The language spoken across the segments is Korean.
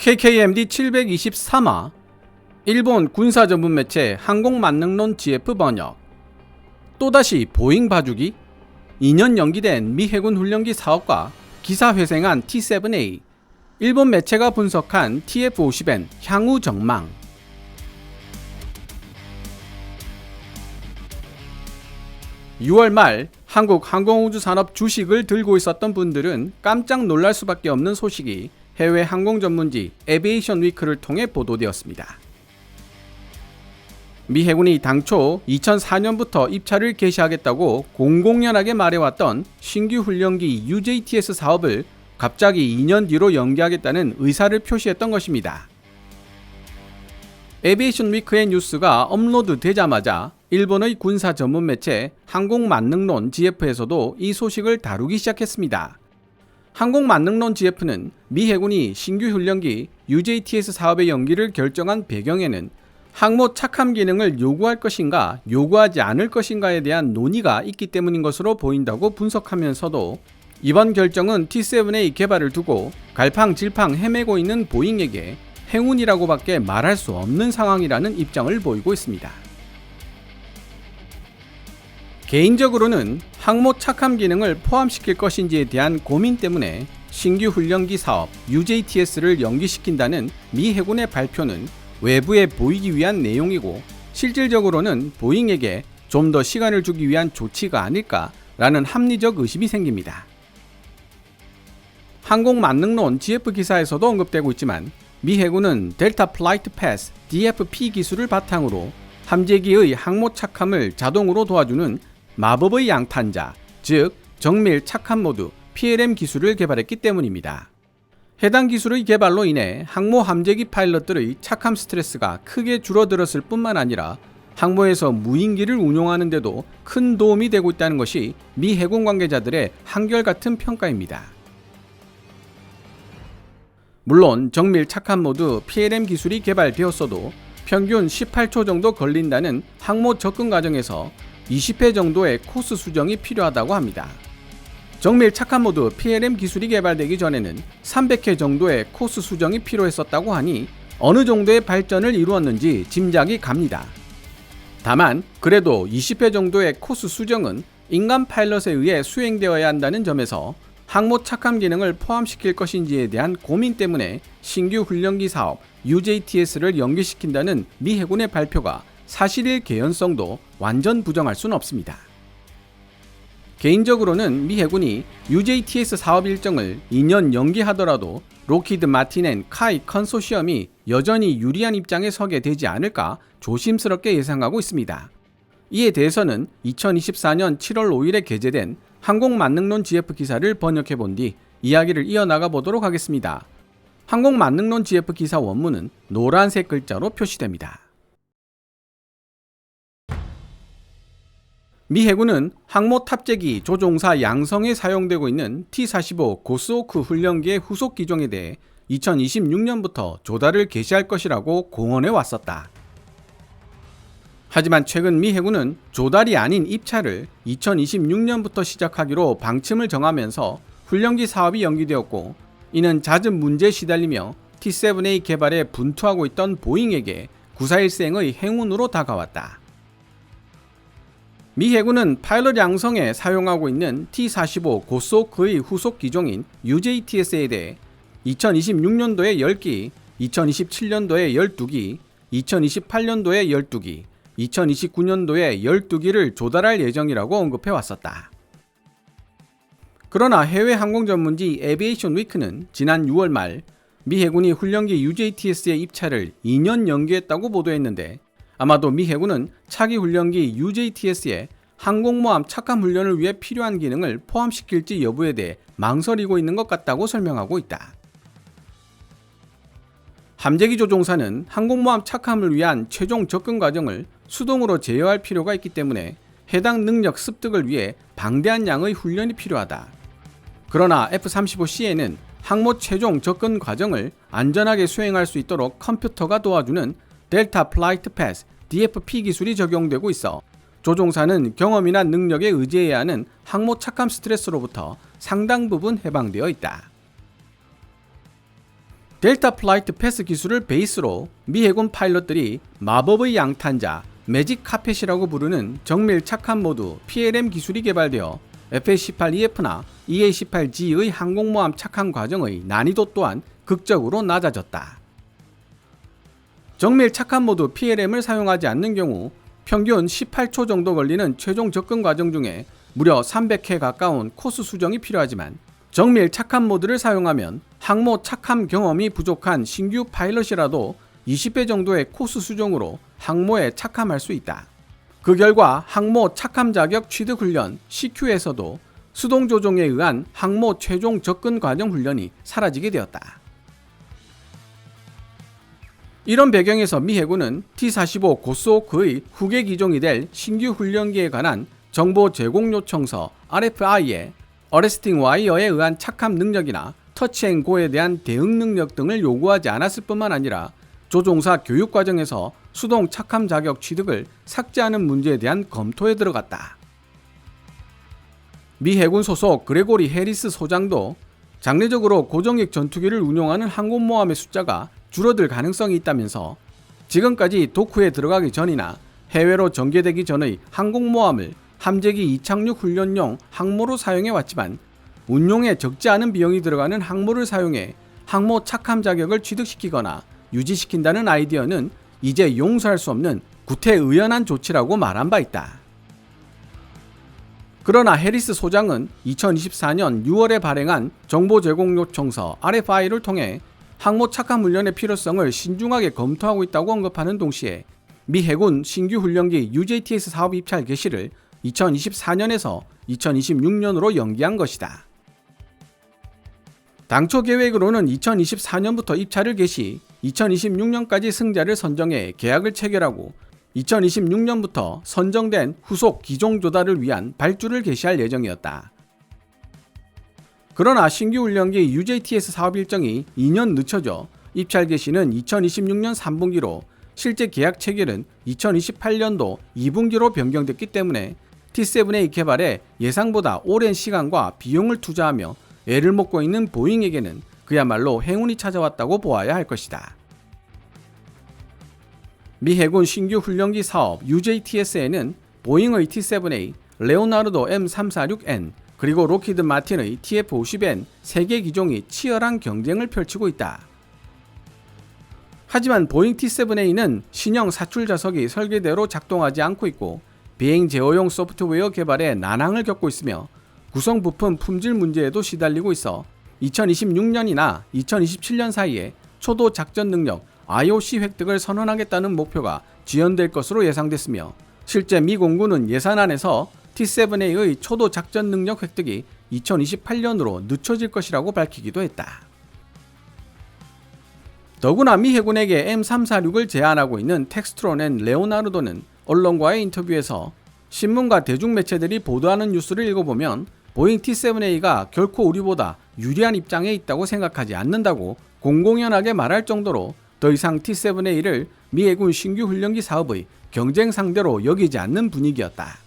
KKMD 723화 일본 군사 전문 매체 항공만능론 GF 번역. 또다시 보잉 봐주기? 2년 연기된 미 해군 훈련기 사업과 기사 회생한 T-7A. 일본 매체가 분석한 TF-50N 향후 전망. (6월) 말 한국 항공우주산업 주식을 들고 있었던 분들은 깜짝 놀랄 수밖에 없는 소식이 해외 항공 전문지 에비에이션 위크를 통해 보도되었습니다. 미 해군이 당초 2004년부터 입찰을 개시하겠다고 공공연하게 말해왔던 신규 훈련기 UJTS 사업을 갑자기 2년 뒤로 연기하겠다는 의사를 표시했던 것입니다. 에비에이션 위크의 뉴스가 업로드 되자마자 일본의 군사 전문 매체 항공만능론 GF에서도 이 소식을 다루기 시작했습니다. 항공만능론 GF는 미 해군이 신규 훈련기 UJTS 사업의 연기를 결정한 배경에는 항모 착함 기능을 요구할 것인가 요구하지 않을 것인가에 대한 논의가 있기 때문인 것으로 보인다고 분석하면서도 이번 결정은 T-7A 개발을 두고 갈팡질팡 헤매고 있는 보잉에게 행운이라고밖에 말할 수 없는 상황이라는 입장을 보이고 있습니다. 개인적으로는 항모 착함 기능을 포함시킬 것인지에 대한 고민 때문에 신규 훈련기 사업 UJTS를 연기시킨다는 미 해군의 발표는 외부에 보이기 위한 내용이고 실질적으로는 보잉에게 좀 더 시간을 주기 위한 조치가 아닐까라는 합리적 의심이 생깁니다. 항공만능론 GF 기사에서도 언급되고 있지만 미 해군은 델타 플라이트 패스 DFP 기술을 바탕으로 함재기의 항모 착함을 자동으로 도와주는 마법의 양탄자, 즉 정밀 착함 모드 PLM 기술을 개발했기 때문입니다. 해당 기술의 개발로 인해 항모 함재기 파일럿들의 착함 스트레스가 크게 줄어들었을 뿐만 아니라 항모에서 무인기를 운용하는 데도 큰 도움이 되고 있다는 것이 미 해군 관계자들의 한결같은 평가입니다. 물론 정밀 착함 모드 PLM 기술이 개발되었어도 평균 18초 정도 걸린다는 항모 접근 과정에서 20회 정도의 코스 수정이 필요하다고 합니다. 정밀 착함 모드 PLM 기술이 개발되기 전에는 300회 정도의 코스 수정이 필요했었다고 하니 어느 정도의 발전을 이루었는지 짐작이 갑니다. 다만 그래도 20회 정도의 코스 수정은 인간 파일럿에 의해 수행되어야 한다는 점에서 항모 착함 기능을 포함시킬 것인지에 대한 고민 때문에 신규 훈련기 사업 UJTS를 연기시킨다는 미 해군의 발표가 사실일 개연성도 완전 부정할 수는 없습니다. 개인적으로는 미 해군이 UJTS 사업 일정을 2년 연기하더라도 록히드 마틴 앤 카이 컨소시엄이 여전히 유리한 입장에 서게 되지 않을까 조심스럽게 예상하고 있습니다. 이에 대해서는 2024년 7월 5일에 게재된 항공만능론 GF 기사를 번역해 본 뒤 이야기를 이어나가 보도록 하겠습니다. 항공만능론 GF 기사 원문은 노란색 글자로 표시됩니다. 미 해군은 항모 탑재기 조종사 양성에 사용되고 있는 T-45 고스호크 훈련기의 후속 기종에 대해 2026년부터 조달을 개시할 것이라고 공언해 왔었다. 하지만 최근 미 해군은 조달이 아닌 입찰을 2026년부터 시작하기로 방침을 정하면서 훈련기 사업이 연기되었고, 이는 잦은 문제에 시달리며 T-7A 개발에 분투하고 있던 보잉에게 구사일생의 행운으로 다가왔다. 미 해군은 파일럿 양성에 사용하고 있는 T-45 고스호크의 후속 기종인 UJTS에 대해 2026년도에 10기, 2027년도에 12기, 2028년도에 12기, 2029년도에 12기를 조달할 예정이라고 언급해 왔었다. 그러나 해외 항공 전문지 에비에이션 위크는 지난 6월 말 미 해군이 훈련기 UJTS의 입찰을 2년 연기했다고 보도했는데, 아마도 미 해군은 차기 훈련기 UJTS에 항공모함 착함 훈련을 위해 필요한 기능을 포함시킬지 여부에 대해 망설이고 있는 것 같다고 설명하고 있다. 함재기 조종사는 항공모함 착함을 위한 최종 접근 과정을 수동으로 제어할 필요가 있기 때문에 해당 능력 습득을 위해 방대한 양의 훈련이 필요하다. 그러나 F-35C에는 항모 최종 접근 과정을 안전하게 수행할 수 있도록 컴퓨터가 도와주는 델타 플라이트 패스 DFP 기술이 적용되고 있어 조종사는 경험이나 능력에 의지해야 하는 항모 착함 스트레스로부터 상당 부분 해방되어 있다. 델타 플라이트 패스 기술을 베이스로 미 해군 파일럿들이 마법의 양탄자 매직 카펫이라고 부르는 정밀 착함 모드 PLM 기술이 개발되어 FA-18EF나 EA-18G의 항공모함 착함 과정의 난이도 또한 극적으로 낮아졌다. 정밀 착함 모드 PLM을 사용하지 않는 경우 평균 18초 정도 걸리는 최종 접근 과정 중에 무려 300회 가까운 코스 수정이 필요하지만 정밀 착함 모드를 사용하면 항모 착함 경험이 부족한 신규 파일럿이라도 20배 정도의 코스 수정으로 항모에 착함할 수 있다. 그 결과 항모 착함 자격 취득 훈련 CQ에서도 수동 조종에 의한 항모 최종 접근 과정 훈련이 사라지게 되었다. 이런 배경에서 미 해군은 T-45 고스호크의 후계 기종이 될 신규 훈련기에 관한 정보 제공 요청서 RFI에 어레스팅 와이어에 의한 착함 능력이나 터치앤고에 대한 대응 능력 등을 요구하지 않았을 뿐만 아니라 조종사 교육 과정에서 수동 착함 자격 취득을 삭제하는 문제에 대한 검토에 들어갔다. 미 해군 소속 그레고리 해리스 소장도 장래적으로 고정익 전투기를 운용하는 항공모함의 숫자가 줄어들 가능성이 있다면서 지금까지 도쿠에 들어가기 전이나 해외로 전개되기 전의 항공모함을 함재기 이착륙 훈련용 항모로 사용해 왔지만 운용에 적지 않은 비용이 들어가는 항모를 사용해 항모 착함 자격을 취득시키거나 유지시킨다는 아이디어는 이제 용서할 수 없는 구태의연한 조치라고 말한 바 있다. 그러나 해리스 소장은 2024년 6월에 발행한 정보 제공 요청서 RFI를 통해 항모 착함 훈련의 필요성을 신중하게 검토하고 있다고 언급하는 동시에 미 해군 신규 훈련기 UJTS 사업 입찰 개시를 2024년에서 2026년으로 연기한 것이다. 당초 계획으로는 2024년부터 입찰을 개시, 2026년까지 승자를 선정해 계약을 체결하고 2026년부터 선정된 후속 기종 조달을 위한 발주를 개시할 예정이었다. 그러나 신규 훈련기 UJTS 사업 일정이 2년 늦춰져 입찰 개시는 2026년 3분기로 실제 계약 체결은 2028년도 2분기로 변경됐기 때문에 T-7A 개발에 예상보다 오랜 시간과 비용을 투자하며 애를 먹고 있는 보잉에게는 그야말로 행운이 찾아왔다고 보아야 할 것이다. 미 해군 신규 훈련기 사업 UJTS에는 보잉의 T-7A, 레오나르도 M346N, 그리고 록히드 마틴의 TF-50N 3개 기종이 치열한 경쟁을 펼치고 있다. 하지만 보잉 T-7A는 신형 사출 좌석이 설계대로 작동하지 않고 있고 비행 제어용 소프트웨어 개발에 난항을 겪고 있으며 구성 부품 품질 문제에도 시달리고 있어 2026년이나 2027년 사이에 초도 작전 능력 IOC 획득을 선언하겠다는 목표가 지연될 것으로 예상됐으며 실제 미 공군은 예산안에서 T-7A의 초도 작전 능력 획득이 2028년으로 늦춰질 것이라고 밝히기도 했다. 더구나 미 해군에게 M346을 제안하고 있는 텍스트론앤 레오나르도는 언론과의 인터뷰에서 신문과 대중매체들이 보도하는 뉴스를 읽어보면 보잉 T-7A가 결코 우리보다 유리한 입장에 있다고 생각하지 않는다고 공공연하게 말할 정도로 더 이상 T-7A를 미 해군 신규 훈련기 사업의 경쟁 상대로 여기지 않는 분위기였다.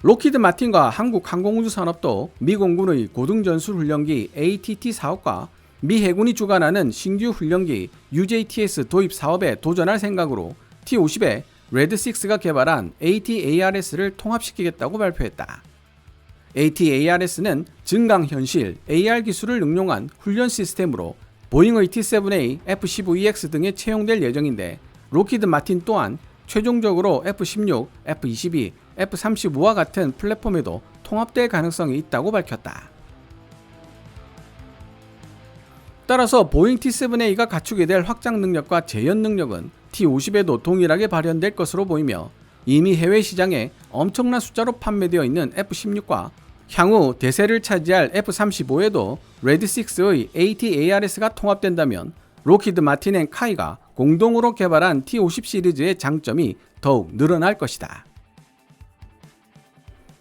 록히드 마틴과 한국 항공우주산업도 미 공군의 고등전술훈련기 ATT 사업과 미 해군이 주관하는 신규 훈련기 UJTS 도입 사업에 도전할 생각으로 T-50에 레드6가 개발한 AT-ARS를 통합시키겠다고 발표했다. AT-ARS는 증강현실 AR 기술을 응용한 훈련 시스템으로 보잉의 T-7A, F-15EX 등에 채용될 예정인데 록히드 마틴 또한 최종적으로 F-16, F-22, F-35와 같은 플랫폼에도 통합될 가능성이 있다고 밝혔다. 따라서 보잉 T-7A가 갖추게 될 확장 능력과 재현 능력은 T-50에도 동일하게 발현될 것으로 보이며 이미 해외 시장에 엄청난 숫자로 판매되어 있는 F-16과 향후 대세를 차지할 F-35에도 레드6의 AT-ARS가 통합된다면 록히드 마틴 앤 카이가 공동으로 개발한 T-50 시리즈의 장점이 더욱 늘어날 것이다.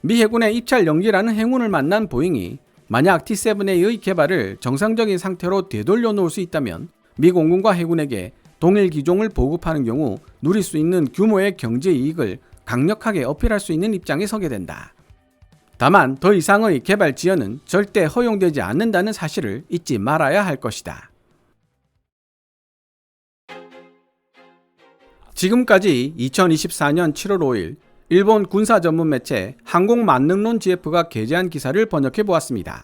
미 해군의 입찰 연기라는 행운을 만난 보잉이 만약 T-7A의 개발을 정상적인 상태로 되돌려 놓을 수 있다면 미 공군과 해군에게 동일 기종을 보급하는 경우 누릴 수 있는 규모의 경제 이익을 강력하게 어필할 수 있는 입장에 서게 된다. 다만 더 이상의 개발 지연은 절대 허용되지 않는다는 사실을 잊지 말아야 할 것이다. 지금까지 2024년 7월 5일 일본 군사 전문 매체 항공만능론 GF가 게재한 기사를 번역해 보았습니다.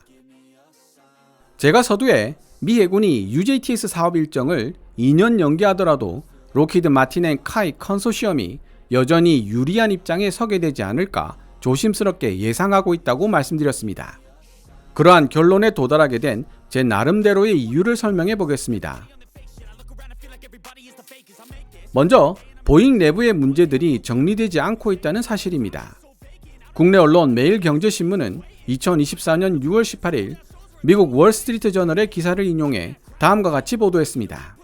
제가 서두에 미 해군이 UJTS 사업 일정을 2년 연기하더라도 록히드 마틴 앤 카이 컨소시엄이 여전히 유리한 입장에 서게 되지 않을까 조심스럽게 예상하고 있다고 말씀드렸습니다. 그러한 결론에 도달하게 된 제 나름대로의 이유를 설명해 보겠습니다. 먼저 보잉 내부의 문제들이 정리되지 않고 있다는 사실입니다. 국내 언론 매일경제신문은 2024년 6월 18일 미국 월스트리트 저널의 기사를 인용해 다음과 같이 보도했습니다.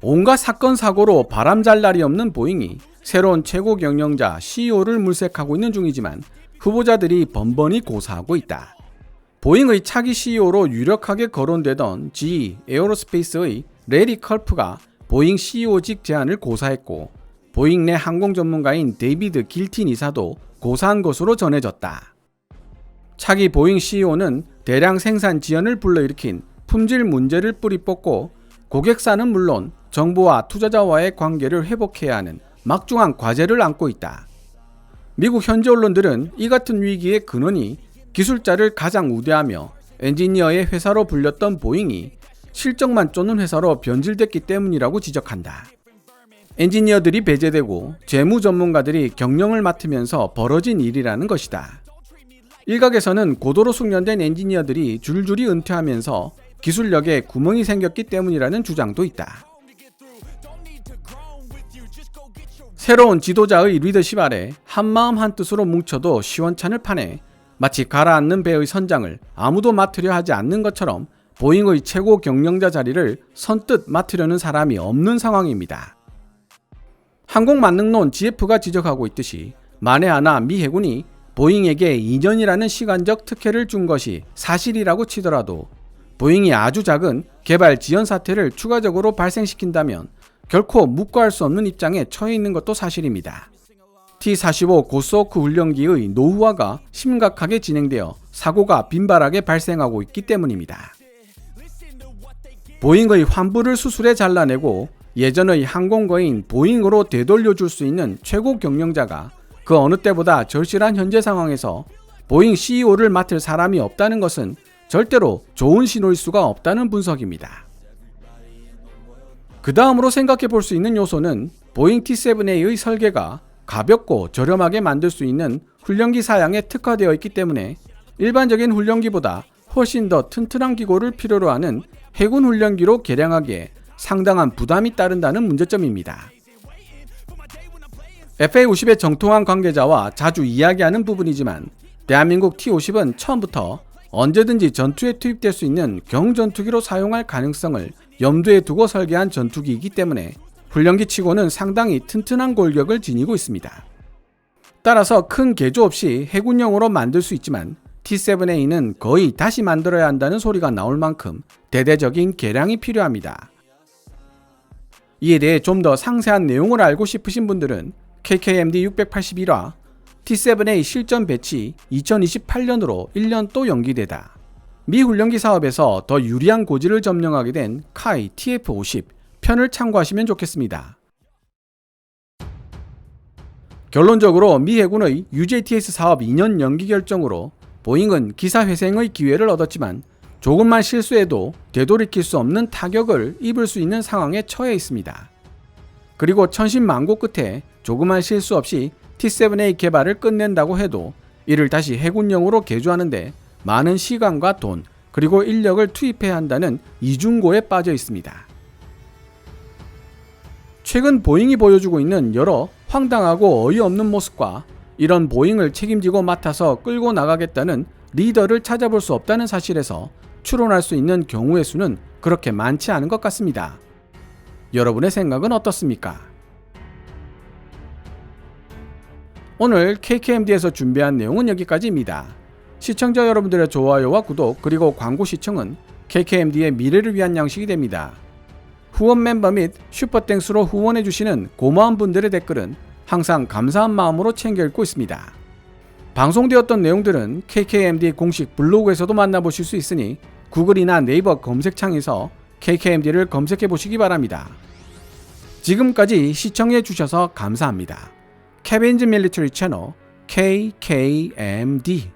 온갖 사건 사고로 바람잘 날이 없는 보잉이 새로운 최고 경영자 CEO를 물색하고 있는 중이지만 후보자들이 번번이 고사하고 있다. 보잉의 차기 CEO로 유력하게 거론되던 GE 에어로스페이스의 레리 컬프가 보잉 CEO직 제안을 고사했고 보잉 내 항공 전문가인 데이비드 길틴 이사도 고사한 것으로 전해졌다. 차기 보잉 CEO는 대량 생산 지연을 불러일으킨 품질 문제를 뿌리 뽑고 고객사는 물론 정부와 투자자와의 관계를 회복해야 하는 막중한 과제를 안고 있다. 미국 현지 언론들은 이 같은 위기의 근원이 기술자를 가장 우대하며 엔지니어의 회사로 불렸던 보잉이 실적만 쫓는 회사로 변질됐기 때문이라고 지적한다. 엔지니어들이 배제되고 재무 전문가들이 경영을 맡으면서 벌어진 일이라는 것이다. 일각에서는 고도로 숙련된 엔지니어들이 줄줄이 은퇴하면서 기술력에 구멍이 생겼기 때문이라는 주장도 있다. 새로운 지도자의 리더십 아래 한마음 한뜻으로 뭉쳐도 시원찮을 판에 마치 가라앉는 배의 선장을 아무도 맡으려 하지 않는 것처럼 보잉의 최고 경영자 자리를 선뜻 맡으려는 사람이 없는 상황입니다. 항공만능론 GF가 지적하고 있듯이 만에 하나 미 해군이 보잉에게 2년이라는 시간적 특혜를 준 것이 사실이라고 치더라도 보잉이 아주 작은 개발 지연 사태를 추가적으로 발생시킨다면 결코 묵과할 수 없는 입장에 처해 있는 것도 사실입니다. T-45 고스호크 훈련기의 노후화가 심각하게 진행되어 사고가 빈발하게 발생하고 있기 때문입니다. 보잉의 환부를 수술에 잘라내고 예전의 항공거인 보잉으로 되돌려줄 수 있는 최고 경영자가 그 어느 때보다 절실한 현재 상황에서 보잉 CEO를 맡을 사람이 없다는 것은 절대로 좋은 신호일 수가 없다는 분석입니다. 그 다음으로 생각해 볼 수 있는 요소는 보잉 T-7A의 설계가 가볍고 저렴하게 만들 수 있는 훈련기 사양에 특화되어 있기 때문에 일반적인 훈련기보다 훨씬 더 튼튼한 기고를 필요로 하는 해군 훈련기로 개량하기에 상당한 부담이 따른다는 문제점입니다. FA-50의 정통한 관계자와 자주 이야기하는 부분이지만 대한민국 T-50은 처음부터 언제든지 전투에 투입될 수 있는 경전투기로 사용할 가능성을 염두에 두고 설계한 전투기이기 때문에 훈련기 치고는 상당히 튼튼한 골격을 지니고 있습니다. 따라서 큰 개조 없이 해군용으로 만들 수 있지만 T-7A는 거의 다시 만들어야 한다는 소리가 나올 만큼 대대적인 개량이 필요합니다. 이에 대해 좀 더 상세한 내용을 알고 싶으신 분들은 KKMD 681화 T-7A 실전 배치 2028년으로 1년 또 연기되다. 미 훈련기 사업에서 더 유리한 고지를 점령하게 된 카이 TF-50 편을 참고하시면 좋겠습니다. 결론적으로 미 해군의 UJTS 사업 2년 연기 결정으로 보잉은 기사회생의 기회를 얻었지만 조금만 실수해도 되돌이킬 수 없는 타격을 입을 수 있는 상황에 처해 있습니다. 그리고 천신만고 끝에 조그만 실수 없이 T-7A 개발을 끝낸다고 해도 이를 다시 해군용으로 개조하는데 많은 시간과 돈 그리고 인력을 투입해야 한다는 이중고에 빠져 있습니다. 최근 보잉이 보여주고 있는 여러 황당하고 어이없는 모습과 이런 보잉을 책임지고 맡아서 끌고 나가겠다는 리더를 찾아볼 수 없다는 사실에서 추론할 수 있는 경우의 수는 그렇게 많지 않은 것 같습니다. 여러분의 생각은 어떻습니까? 오늘 KKMD에서 준비한 내용은 여기까지입니다. 시청자 여러분들의 좋아요와 구독 그리고 광고 시청은 KKMD의 미래를 위한 양식이 됩니다. 후원 멤버 및 슈퍼땡스로 후원해주시는 고마운 분들의 댓글은 항상 감사한 마음으로 챙겨 읽고 있습니다. 방송되었던 내용들은 KKMD 공식 블로그에서도 만나보실 수 있으니 구글이나 네이버 검색창에서 KKMD를 검색해 보시기 바랍니다. 지금까지 시청해 주셔서 감사합니다. 케빈즈 밀리터리 채널 KKMD